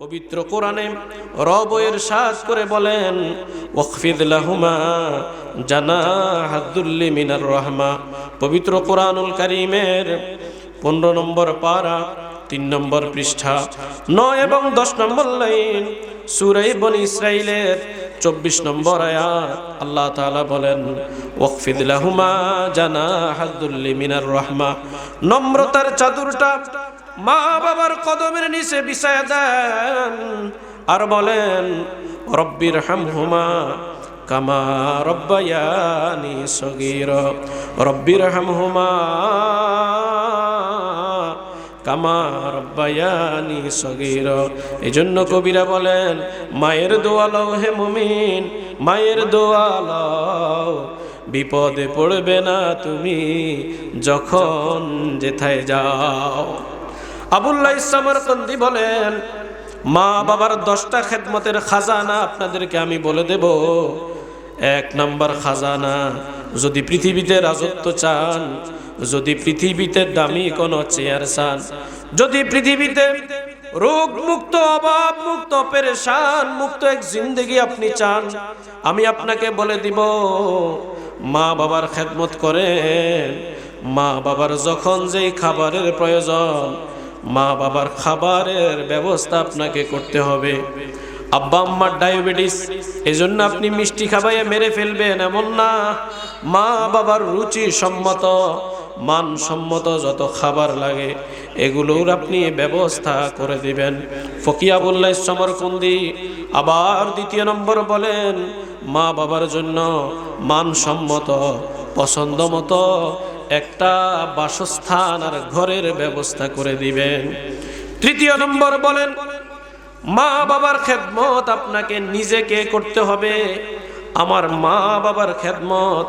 পবিত্র কোরআনে রব ইরশাদ করে বলেন ওয়াখফিদ লাহুমা জানাহাদ-দুল্লি মিনার রাহমা। পবিত্র কোরআনুল কারীমের 15 নম্বর পারা 3 নম্বর পৃষ্ঠা 9 এবং 10 নম্বর লাইন সূরা বনী ইসরাঈলের 24 নম্বর আয়াত আল্লাহ তাআলা বলেন ওয়াখফিদ লাহুমা জানাহাদ-দুল্লি মিনার রাহমা। নম্রতার চাদরটা মা বাবার কদমের নিচে বিছায়া দেন আর বলেন রব্বির হামহুমা কামা রব্বায়ানি সগীরা। রব্বির হামহুমা কামা রব্বায়ানি সগীরা। এজন্য কবিরা বলেন মায়ের দোয়া লও হে মুমিন, মায়ের দোয়া লও, বিপদে পড়বে না তুমি যখন যেথায় যাও। আবুল্লাহ সামরকন্দি বলেন মা বাবার 10টা খেদমতের খাজানা আপনাদেরকে আমি বলে দেব। 1 নম্বর খাজানা, যদি পৃথিবীতে রাজত্ব চান, যদি পৃথিবীতে দামি কোনো চেয়ার চান, যদি পৃথিবীতে রোগ মুক্ত, অভাব মুক্ত, পেরেশান মুক্ত এক জিন্দেগি আপনি চান, আমি আপনাকে বলে দিব মা বাবার খেদমত করেন। মা বাবার যখন যেই খাবারের প্রয়োজন, মা বাবার খাবারের ব্যবস্থা আপনাকে করতে হবে। আব্বা আম্মার ডায়াবেটিস, এজন্য আপনি মিষ্টি খাবাইয়ে মেরে ফেলবেন এমন না। মা বাবার রুচি সম্মত, মানসম্মত যত খাবার লাগে এগুলোর আপনি ব্যবস্থা করে দিবেন। ফকিয়াবুল্লাহ সমরকন্দি আবার 2 নম্বর বলেন মা বাবার জন্য মানসম্মত পছন্দ মতো একটা বাসস্থান আর ঘরের ব্যবস্থা করে দিবেন। 3 নম্বর বলেন মা বাবার খেদমত আপনাকে নিজেকে করতে হবে। আমার মা বাবার খেদমত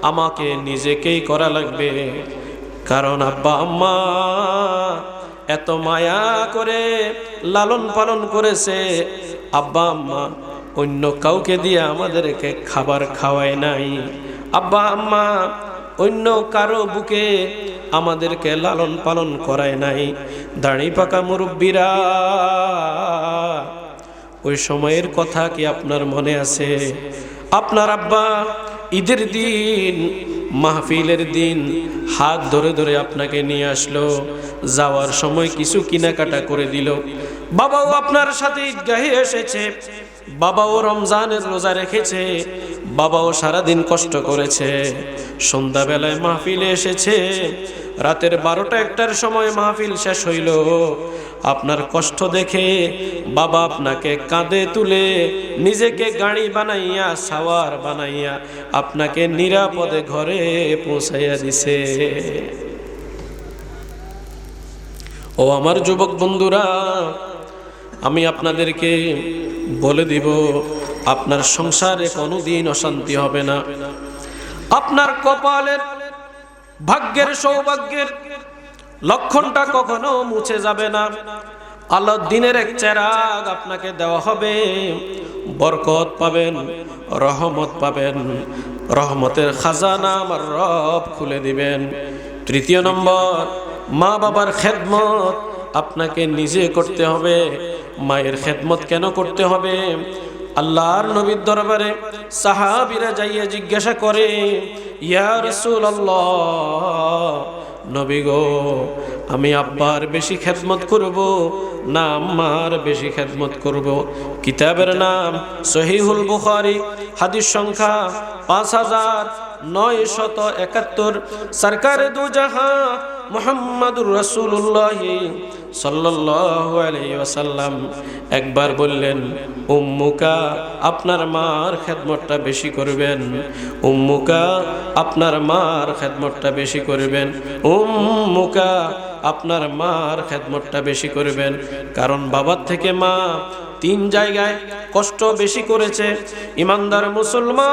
আমাকে নিজেকেই করা লাগবে, কারণ আব্বা আম্মা এত মায়া করে লালন পালন করেছে। আব্বা আম্মা অন্য কাউকে দিয়ে আমাদেরকে খাবার খাওয়ায় নাই। আব্বা আম্মা অন্য কারো বুকে আমাদেরকে লালন পালন করায় নাই। দাড়ি পাকা মুরব্বীরা, ওই সময়ের কথা কি আপনার মনে আছে? আপনার আব্বা ঈদের দিন, মাহফিলের দিন হাত ধরে ধরে আপনাকে নিয়ে আসলো, যাওয়ার সময় কিছু কেনাকাটা করে দিল। বাবাও আপনার সাথে ঈদগাহে এসেছে, বাবাও রমজানের রোজা রেখেছে, বাবাও সারাদিন কষ্ট করেছে, সন্ধ্যাবেলায় মাহফিলে এসেছে, রাতের 12টা-1টার সময় মাহফিল শেষ হইল। আপনার কষ্ট দেখে বাবা আপনাকে কাঁধে তুলে নিজেকে গাড়ি বানাইয়া, সাওয়ার বানাইয়া আপনাকে নিরাপদে ঘরে পৌঁছাইয়া দিছে। ও আমার যুবক বন্ধুরা, আমি আপনাদেরকে বলে দিব আপনার সংসারে কোনোদিন অশান্তি হবে না। আপনার কপালের ভাগ্যের সৌভাগ্যের লক্ষণটা কখনো মুছে যাবে না। আল্লাহর দিনের এক চেরাগ আপনাকে দেওয়া হবে, বরকত পাবেন, রহমত পাবেন, রহমতের খাজানা আমার রব খুলে দিবেন। 3 নম্বর, মা বাবার খেদমত আপনাকে নিজে করতে হবে। মায়ের খেদমত কেন করতে হবে? আল্লাহর নবীর দরবারে সাহাবীরা যাইয়া জিজ্ঞাসা করে, ইয়া রাসূলুল্লাহ, নবী গো, আমি আব্বার বেশি খেদমত করব না আম্মার বেশি খেদমত করব? কিতাবের নাম সহিহুল বুখারী, হাদিস সংখ্যা 5971। সরকারে দু জাহাঁ মুহাম্মাদুর রাসূলুল্লাহ সাল্লাল্লাহু আলাইহি ওয়াসাল্লাম একবার বললেন, উম্মুকা, আপনার মার খেদমতটা বেশি করবেন। উম্মুকা, আপনার মার খেদমতটা বেশি করবেন। উম্মুকা, আপনার মার খেদমতটা বেশি করবেন। কারণ বাবার থেকে মা 3 জায়গায় কষ্ট বেশি করেছে। ইমানদার মুসলমান,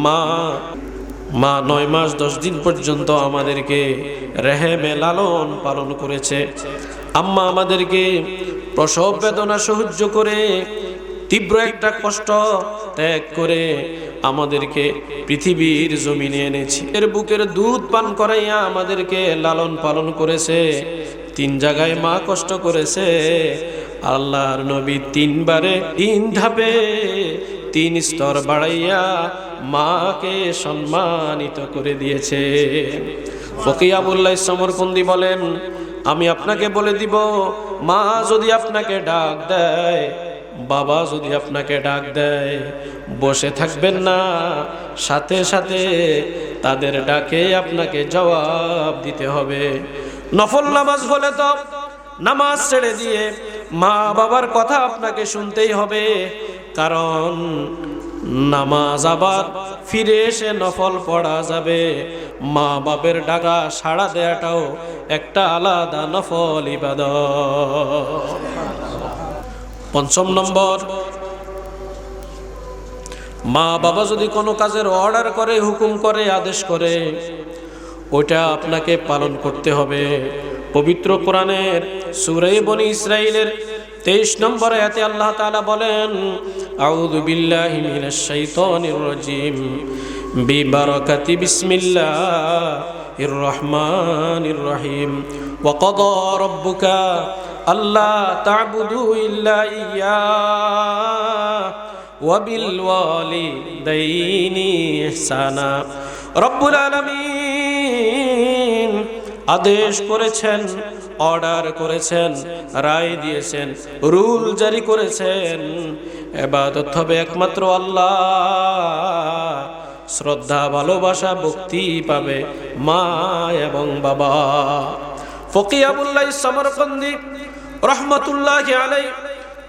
মা 9 মাস 10 দিন পর্যন্ত আমাদেরকে রেহেমে লালন পালন করেছে। আম্মা আমাদেরকে প্রসব বেদনা সহ্য করে, তীব্র একটা কষ্ট ত্যাগ করে আমাদেরকে পৃথিবীর জমিনে এনেছে। এর বুকের দুধ পান করাইয়া আমাদেরকে লালন পালন করেছে। তিন জায়গায় মা কষ্ট করেছে, আল্লাহর নবী তিনবারে 3 ধাপে 3 স্তর বাড়াইয়া মাকে সম্মানিত করে দিয়েছে। ফকি আবুল্লাহ সমরকন্দি বলেন, আমি আপনাকে বলে দিব, মা যদি আপনাকে ডাক দেয়, বাবা যদি আপনাকে ডাক দেয়, বসে থাকবেন না, সাথে সাথে তাদের ডাকে আপনাকে জবাব দিতে হবে। নফল নামাজ হলে তো নামাজ ছেড়ে দিয়ে মা বাবার কথা আপনাকে শুনতেই হবে, কারণ নামাজ আবার ফিরে এসে নফল পড়া যাবে। মা বাবের ডাকা সাড়া দেয়াটাও একটা আলাদা নফল ইবাদত। 5 নম্বর, মা বাবা যদি কোনো কাজের অর্ডার করে, হুকুম করে, আদেশ করে, ওইটা আপনাকে পালন করতে হবে। পবিত্র কোরআনের সূরা বনী ইসরাঈলের 23 নম্বর আয়াতে আল্লাহ তাআলা বলেন, আউযু বিল্লাহি মিনাশ শাইতানির রাজীম, বিবারাকাতি বিসমিল্লাহির রহমানির রহিম, ওয়া ক্বাদা রাব্বুকা আল্লা তা'বুদু ইল্লা ইয়্যাহু ওয়া বিল ওয়ালিদাইনি ইহসানা। রব্বুল আলামিন আদেশ করেছেন, অর্ডার করেছেন, রায় দিয়েছেন, রুল জারি করেছেন, ইবাদত হবে একমাত্র আল্লাহ, শ্রদ্ধা, ভালোবাসা, ভক্তি পাবে মা এবং বাবা। ফকি আবুল্লাহ সমরকন্দি রহমতুল্লাহি আলাইহি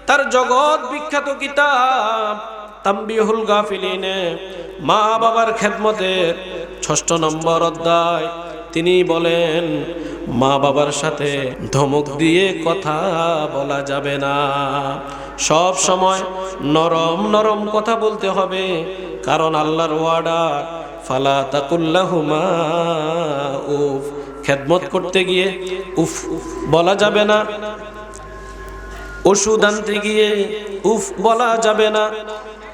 তার জগৎ বিখ্যাত কিতাব তানবীহুল গাফিলিনে মা বাবার খেদমতের 6 নম্বর অধ্যায় তিনি বলেন, মা বাবার সাথে ধমক দিয়ে কথা বলা যাবে না, সব সময় নরম নরম কথা বলতে হবে, কারণ আল্লাহর ওয়াদা ফালা তাকুল্লাহুমা উফ, খেদমত করতে গিয়ে উফ বলা যাবে না, ওষুধ আনতে গিয়ে উফ বলা যাবে না,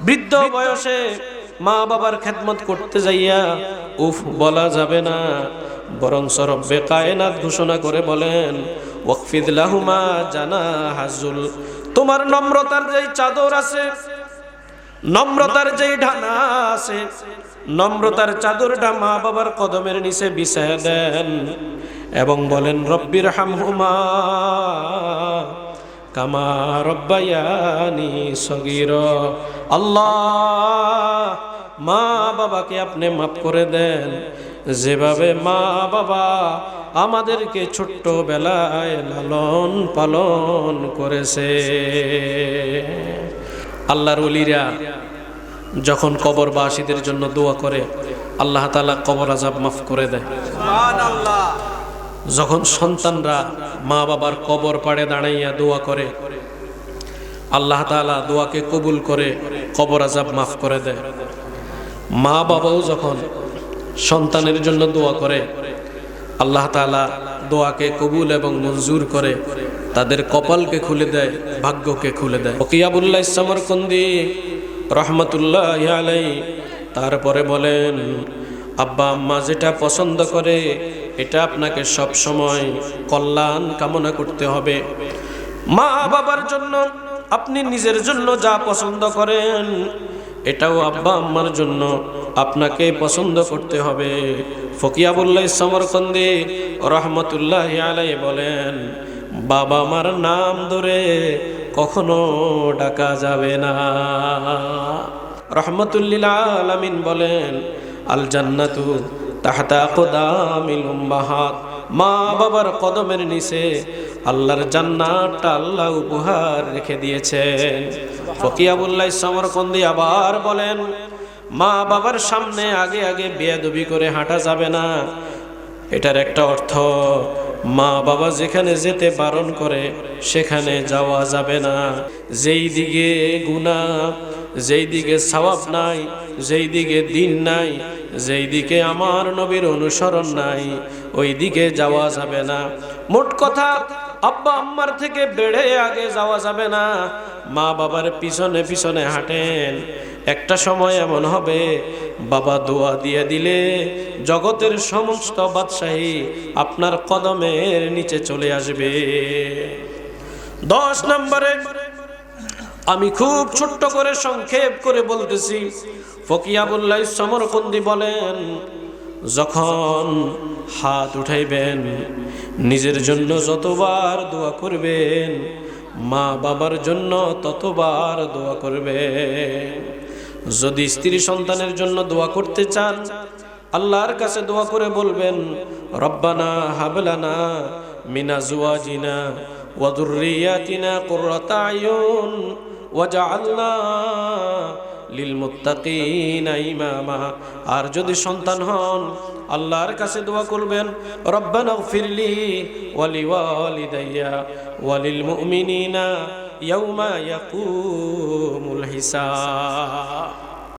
বৃদ্ধ বয়সে মা বাবার খেদমত করতে যাইয়া উফ বলা যাবে না, বরং রব্বে কায়নাত ঘোষণা করে বলেন, ওয়াকফিদ লাহুমা জানাহাজুল, তোমার নম্রতার যেই চাদর আছে, নম্রতার যেই ঢানা আছে, নম্রতার চাদরটা মা বাবার কদমের নিচে বিছায়া দেন এবং বলেন, রব্বির হামহুমা কামা রব্বায়ানি সগীরা। আল্লাহ, মা বাবাকে আপনি মাফ করে দেন যেভাবে মা বাবা আমাদেরকে ছোট্ট বেলায় লালন পালন করেছে। আল্লাহর ওলিরা যখন কবরবাসীদের জন্য দোয়া করে, আল্লাহ তাআলা কবর আযাব মাফ করে দেয়। সুবহানাল্লাহ। যখন সন্তানরা মা বাবার কবর পাড়ে দাঁড়াইয়া দোয়া করে, আল্লাহ তাআলা দোয়াকে কবুল করে কবর আযাব মাফ করে দেয়। মা বাবাও যখন সন্তানের জন্য দোয়া করে, আল্লাহ তাআলা দোয়াকে কবুল এবং মঞ্জুর করে তাদের কপালকে খুলে দেয়, ভাগ্যকে খুলে দেয়। ফকি আবুল্লাহ সমরকন্দি রহমতুল্লাহি আলাইহি তারপরে বলেন, আব্বা আম্মা যেটা পছন্দ করে এটা আপনাকে সব সময় কল্যাণ কামনা করতে হবে। মা বাবার জন্য আপনি নিজের জন্য যা পছন্দ করেন এটাও আব্বা আম্মার জন্য আপনাকে পছন্দ করতে হবে। ফকি আবুল্লাহ সমরকন্দি রহমতুল্লাহি আলাইহি বলেন, বাবা মার নাম ধরে কখনো ডাকা যাবে না। রহমতুল্লিল আলামিন বলেন, আল জান্নাতু তাহতা আকদামিল উম্মাহাত, মা বাবার কদমের নিচে আল্লাহর জান্নাতটা আল্লাহ উপহার রেখে দিয়েছেন। ফকি আবুল্লাহ সমরকন্দি আবার বলেন, মা বাবার সামনে আগে আগে বেয়াদবি করে হাঁটা যাবে না। এটার একটা অর্থ, মা বাবা যেখানে যেতে বারণ করে সেখানে যাওয়া যাবে না। যেই দিকে গুনাহ, যেই দিকে সওয়াব নাই, যেই দিকে দিন নাই, যেই দিকে আমার নবীর অনুসরণ নাই, ওই দিকে যাওয়া যাবে না। মোট কথা, আব্বা আম্মার থেকে বেড়ে আগে যাওয়া যাবে না। মা বাবার পিছনে পিছনে হাঁটেন, একটা সময় এমন হবে বাবা দোয়া দিয়ে দিলে জগতের সমস্ত বাদশাহী আপনার কদমের নিচে চলে আসবে। 10 নম্বরে আমি খুব ছোট্ট করে সংক্ষেপ করে বলতেছি, ফকি আবুল্লাহ সমরকন্দি বলেন, যখন হাত উঠাইবেন নিজের জন্য যতবার দোয়া করবেন, মা বাবার জন্য ততবার দোয়া করবেন। যদি স্ত্রী সন্তানের জন্য দোয়া করতে চান, আল্লাহর কাছে দোয়া করে বলবেন, রব্বানা হাবলানা মিন আজওয়াজিনা ওয়া যুররিয়াতিনা কুররাতা আয়ুন ওয়াজআলনা লিল মুত্তাকিনা ইমামা। আর যদি সন্তান হন, আল্লাহর কাছে দোয়া করবেন, রব্বানা গফিরলি ওয়া লিওয়ালিদাইয়া ওয়া লিল মুমিনিনা ইয়াউমা ইয়াকুমুল হিসাব।